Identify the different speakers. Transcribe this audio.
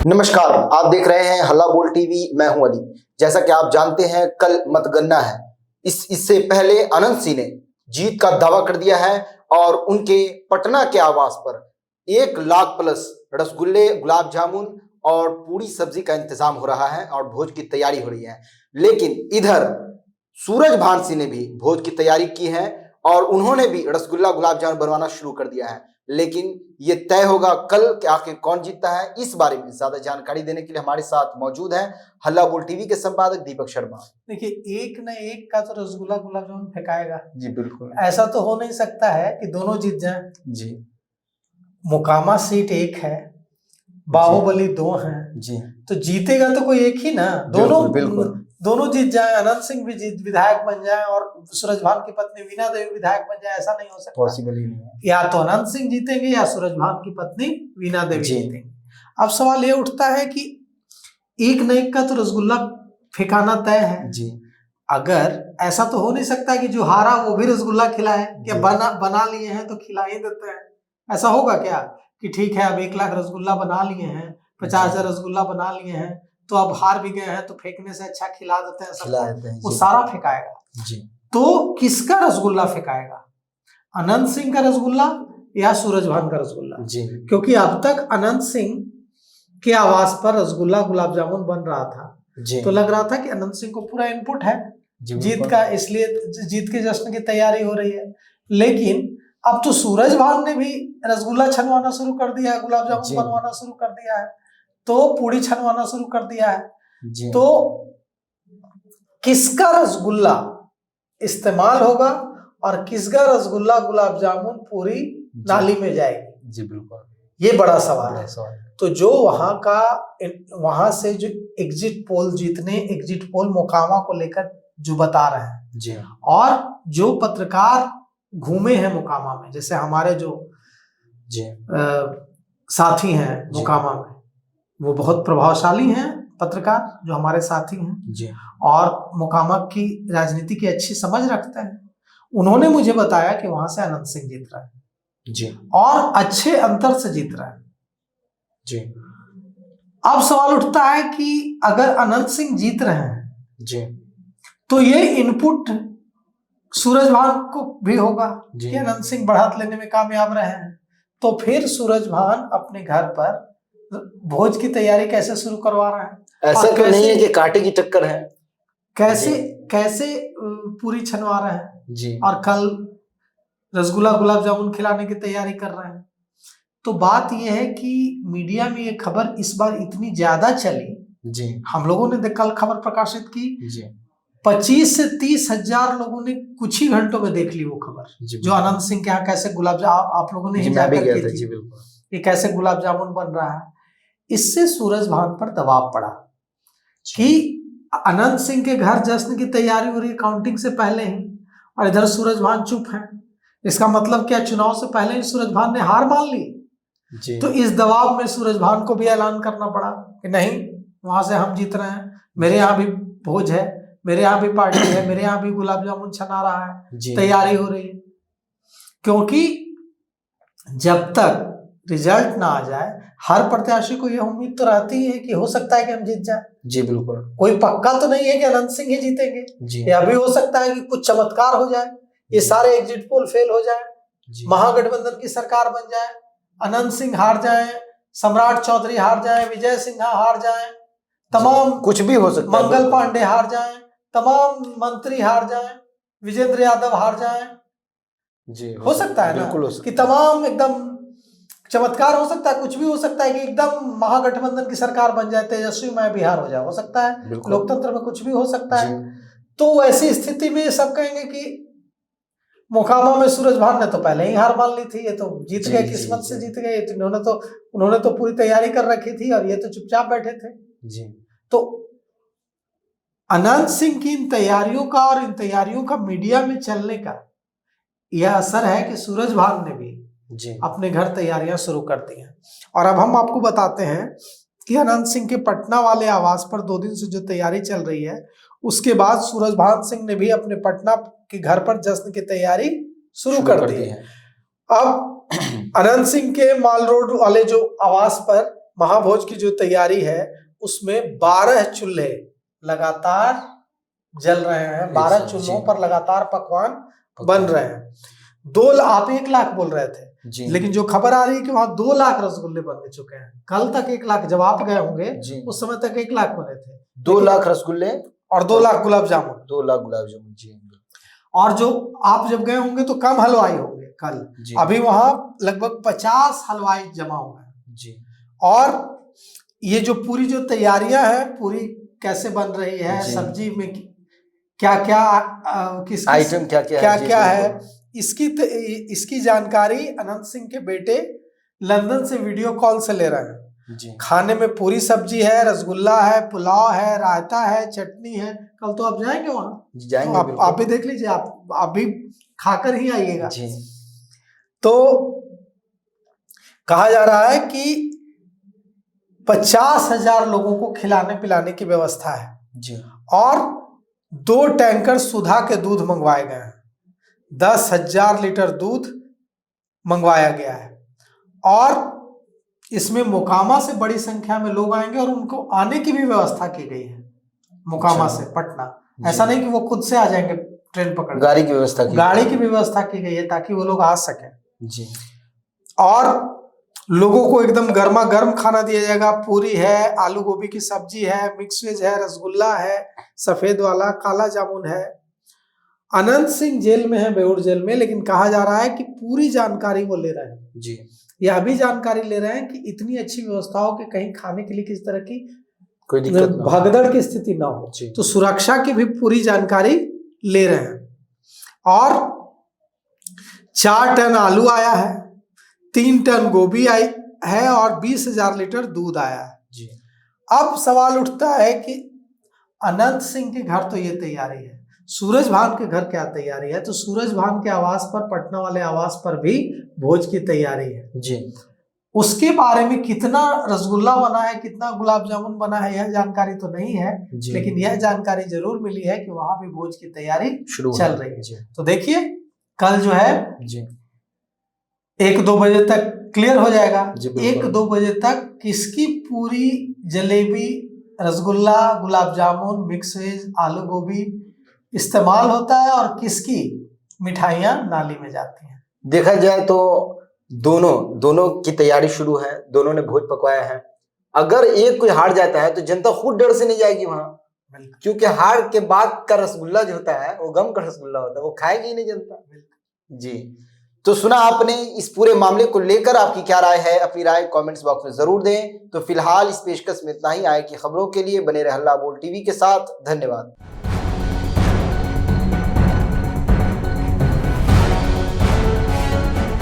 Speaker 1: नमस्कार, आप देख रहे हैं हल्ला बोल टीवी। मैं हूं अली। जैसा कि आप जानते हैं, कल मतगणना है। इससे पहले अनंत सिंह ने जीत का दावा कर दिया है और उनके पटना के आवास पर 1 लाख प्लस रसगुल्ले, गुलाब जामुन और पूरी सब्जी का इंतजाम हो रहा है और भोज की तैयारी हो रही है। लेकिन इधर सूरजभान सिंह ने भी भोज की तैयारी की है और उन्होंने भी रसगुल्ला, गुलाब जामुन बनवाना शुरू कर दिया है। लेकिन ये तय होगा कल कि आखिर कौन जीतता है। इस बारे में ज्यादा जानकारी देने के लिए हमारे साथ मौजूद हैं हल्ला बोल टीवी के संपादक दीपक शर्मा।
Speaker 2: देखिए, एक न एक का तो रसगुल्ला गुलाब जामुन फेंकाएगा।
Speaker 1: जी बिल्कुल,
Speaker 2: ऐसा तो हो नहीं सकता है कि दोनों जीत जाएं।
Speaker 1: जी,
Speaker 2: मुकामा सीट एक है, बाहुबली 2 हैं
Speaker 1: जी,
Speaker 2: तो जीतेगा तो कोई एक ही ना। दोनों जीत जाए, अनंत सिंह भी जीत विधायक बन जाए और सूरजभान की पत्नी वीणा देवी विधायक बन जाए, ऐसा नहीं हो सकता।
Speaker 1: पॉसिबल ही नहीं है।
Speaker 2: या तो अनंत सिंह जीतेंगे या सूरजभान की पत्नी वीणा देवी जीतेंगे। अब सवाल ये उठता है कि एक न एक का तो रसगुल्ला फेंकाना तय है
Speaker 1: जी।
Speaker 2: अगर ऐसा तो हो नहीं सकता कि जो हारा वो भी रसगुल्ला खिलाए, क्या बना लिए हैं तो खिला ही देते हैं। ऐसा होगा क्या कि ठीक है, अब 1 लाख रसगुल्ला बना लिए हैं, 50,000 रसगुल्ला बना लिए हैं, तो अब हार भी गए हैं तो फेंकने से अच्छा खिला देते हैं, वो सारा फेंकाएगा।
Speaker 1: जी।
Speaker 2: तो किसका रसगुल्ला फेंकाएगा, अनंत सिंह का रसगुल्ला या सूरजभान का रसगुल्ला? जी। क्योंकि अब तक अनंत सिंह के आवास पर रसगुल्ला गुलाब जामुन बन रहा था जी। तो लग रहा था कि अनंत सिंह को पूरा इनपुट है जीत का, इसलिए जीत के जश्न की तैयारी हो रही है। लेकिन अब तो सूरजभान ने भी रसगुल्ला छनवाना शुरू कर दिया है, गुलाब जामुन बनवाना शुरू कर दिया है, तो पूड़ी छनवाना शुरू कर दिया है जी। तो किसका रसगुल्ला इस्तेमाल होगा और किसका रसगुल्ला गुलाब जामुन पूरी नाली में जाएगी? जी बिल्कुल, ये बड़ा सवाल है। तो जो वहां से जो एग्जिट पोल मोकामा को लेकर जो बता रहे हैं जी, और जो पत्रकार घूमे हैं मोकामा में, जैसे हमारे जो जी साथी हैं मोकामा में, वो बहुत प्रभावशाली हैं पत्रकार जो हमारे साथी हैं जी, और मोकामा की राजनीति की अच्छी समझ रखते हैं। उन्होंने मुझे बताया कि वहां से अनंत सिंह जीत रहा है जी, और अच्छे अंतर से जीत रहा है जी। अब सवाल उठता है कि अगर अनंत सिंह जीत रहे हैं जी, तो ये इनपुट सूरजभान को भी होगा कि अनंत सिंह बढ़त लेने में कामयाब रहे हैं, तो फिर सूरजभान अपने घर पर भोज की तैयारी कैसे शुरू करवा रहा है?
Speaker 1: ऐसा तो नहीं है कि कांटे की टक्कर है।
Speaker 2: कैसे पूरी छनवा रहे हैं जी, और कल रसगुल्ला गुलाब जामुन खिलाने की तैयारी कर रहे हैं। तो बात यह है कि मीडिया में ये खबर इस बार इतनी ज्यादा चली जी, हम लोगों ने कल खबर प्रकाशित की जी, 25 से 30 हजार लोगों ने कुछ ही घंटों में देख ली वो खबर, जो अनंत सिंह के यहाँ कैसे गुलाब जामुन, आप लोगों ने ही जाकर की थी, ये कैसे गुलाब जामुन बन रहा है। इससे सूरजभान पर दबाव पड़ा कि अनंत सिंह के घर जश्न की तैयारी हो रही है काउंटिंग से पहले ही, और इधर सूरजभान चुप है। इसका मतलब क्या, चुनाव से पहले ही सूरजभान ने हार मान ली जी। तो इस दबाव में सूरजभान को भी ऐलान करना पड़ा कि नहीं, वहां से हम जीत रहे हैं, मेरे यहाँ भी भोज है, मेरे यहाँ भी पार्टी है, मेरे यहाँ भी गुलाब जामुन छना रहा है, तैयारी हो रही है। क्योंकि जब तक रिजल्ट ना आ जाए, हर प्रत्याशी को यह उम्मीद तो रहती है कि हो सकता है कि हम जीत जाए जी बिल्कुल, कोई पक्का तो नहीं है कि अनंत सिंह ही जीतेंगे जी, या भी हो सकता है कि कुछ चमत्कार हो जाए, ये सारे एग्जिट पोल फेल हो जाए, महागठबंधन की सरकार बन जाए, अनंत सिंह हार जाए, सम्राट चौधरी हार जाए, विजय सिन्हा हार जाए, तमाम
Speaker 1: कुछ भी हो सकता है,
Speaker 2: मंगल पांडे हार जाए, तमाम मंत्री हार जाए, विजेंद्र यादव हार जाए जी, हो सकता है ना कि तमाम एकदम चमत्कार हो सकता है, कुछ भी हो सकता है कि एकदम महागठबंधन की सरकार बन जाए, तेजस्वी में बिहार हो जाए, हो सकता है, लोकतंत्र में कुछ भी हो सकता है। तो ऐसी स्थिति में सब कहेंगे कि मोकामा में सूरजभान ने तो पहले ही हार मान ली थी, ये तो जीत गए, किस्मत से जीत गए, उन्होंने तो पूरी तैयारी कर रखी थी और ये तो चुपचाप बैठे थे जी। तो अनंत सिंह की इन तैयारियों का और इन तैयारियों का मीडिया में चलने का यह असर है कि सूरजभान ने भी जी अपने घर तैयारियां शुरू कर दी हैं। और अब हम आपको बताते हैं कि अनंत सिंह के पटना वाले आवास पर 2 दिन से जो तैयारी चल रही है, उसके बाद सूरजभान सिंह ने भी अपने पटना के घर पर जश्न की तैयारी शुरू कर दी है। अब अनंत सिंह के माल रोड वाले जो आवास पर महाभोज की जो तैयारी है उसमें 12 चूल्हे लगातार जल रहे हैं, 12 चूल्हों पर लगातार पकवान बन रहे हैं। आप 1 लाख बोल रहे थे
Speaker 1: जी।
Speaker 2: लेकिन जो खबर आ रही है कि वहां 2 लाख रसगुल्ले बन चुके हैं। कल तक 1 लाख, जब आप गए होंगे उस समय तक 1 लाख बने थे।
Speaker 1: 2 लाख रसगुल्ले
Speaker 2: और 2 लाख गुलाब जामुन।
Speaker 1: 2 लाख गुलाब जामुन जी।
Speaker 2: और जो आप जब गए होंगे तो कम हलवाई होंगे कल, अभी वहां लगभग 50 हलवाई जमा हुए हैं जी। और ये जो पूरी जो तैयारियां हैं, पूरी कैसे बन रही है, सब्जी में क्या क्या किस
Speaker 1: आइटम क्या
Speaker 2: है, इसकी जानकारी अनंत सिंह के बेटे लंदन से वीडियो कॉल से ले रहे हैं जी। खाने में पूरी सब्जी है, रसगुल्ला है, पुलाव है, रायता है, चटनी है। कल तो आप जाएंगे वहां?
Speaker 1: जाएंगे,
Speaker 2: तो आप भी देख लीजिए, आप भी खाकर ही आइएगा जी। तो कहा जा रहा है कि 50,000 लोगों को खिलाने पिलाने की व्यवस्था है जी। और 2 टैंकर सुधा के दूध मंगवाए गए हैं। 10,000 लीटर दूध मंगवाया गया है और इसमें मोकामा से बड़ी संख्या में लोग आएंगे और उनको आने की भी व्यवस्था की गई है मोकामा से पटना। ऐसा नहीं कि वो खुद से आ जाएंगे ट्रेन पकड़, गाड़ी की व्यवस्था की गई है ताकि वो लोग आ सकें जी। और लोगों को एकदम गर्मा गर्म खाना दिया जाएगा। पूरी है, आलू गोभी की सब्जी है, मिक्स वेज है, रसगुल्ला है, सफेद वाला, काला जामुन है। अनंत सिंह जेल में है, बेऊर जेल में, लेकिन कहा जा रहा है कि पूरी जानकारी वो ले रहे हैं जी। यह भी जानकारी ले रहे हैं कि इतनी अच्छी व्यवस्थाओं के कहीं खाने के लिए किस तरह की कोई दिक्कत, भगदड़ की स्थिति ना हो, तो सुरक्षा की भी पूरी जानकारी ले रहे हैं। और 4 टन आलू आया है, 3 टन गोभी आई है और 20,000 लीटर दूध आया है जी। अब सवाल उठता है कि अनंत सिंह के घर तो ये तैयारी है, सूरज भान के घर क्या तैयारी है? तो सूरज भान के आवास पर, पटना वाले आवास पर भी भोज की तैयारी है जी। उसके बारे में कितना रसगुल्ला बना है, कितना गुलाब जामुन बना है, यह जानकारी तो नहीं है, लेकिन यह जानकारी जरूर मिली है कि वहां भी भोज की तैयारी चल रही है। तो देखिए कल जो है 1-2 बजे तक क्लियर हो जाएगा। 1-2 बजे तक किसकी पूरी जलेबी, रसगुल्ला, गुलाब जामुन, मिक्स वेज, आलू गोभी इस्तेमाल होता है और किसकी मिठाइयां नाली में जाती हैं।
Speaker 1: देखा जाए तो दोनों की तैयारी शुरू है, दोनों ने भोज पकवाया है। अगर एक कोई हार जाता है तो जनता खुद डर से नहीं जाएगी वहां, क्योंकि हार के बाद का रसगुल्ला जो होता है वो गम का रसगुल्ला होता है, वो खाएगी ही नहीं जनता जी। तो सुना आपने, इस पूरे मामले को लेकर आपकी क्या राय है? अपनी राय कमेंट्स बॉक्स में जरूर दें। तो फिलहाल इस पेशकश में इतना ही। आए की खबरों के लिए बने रहे हल्ला बोल टीवी के साथ। धन्यवाद।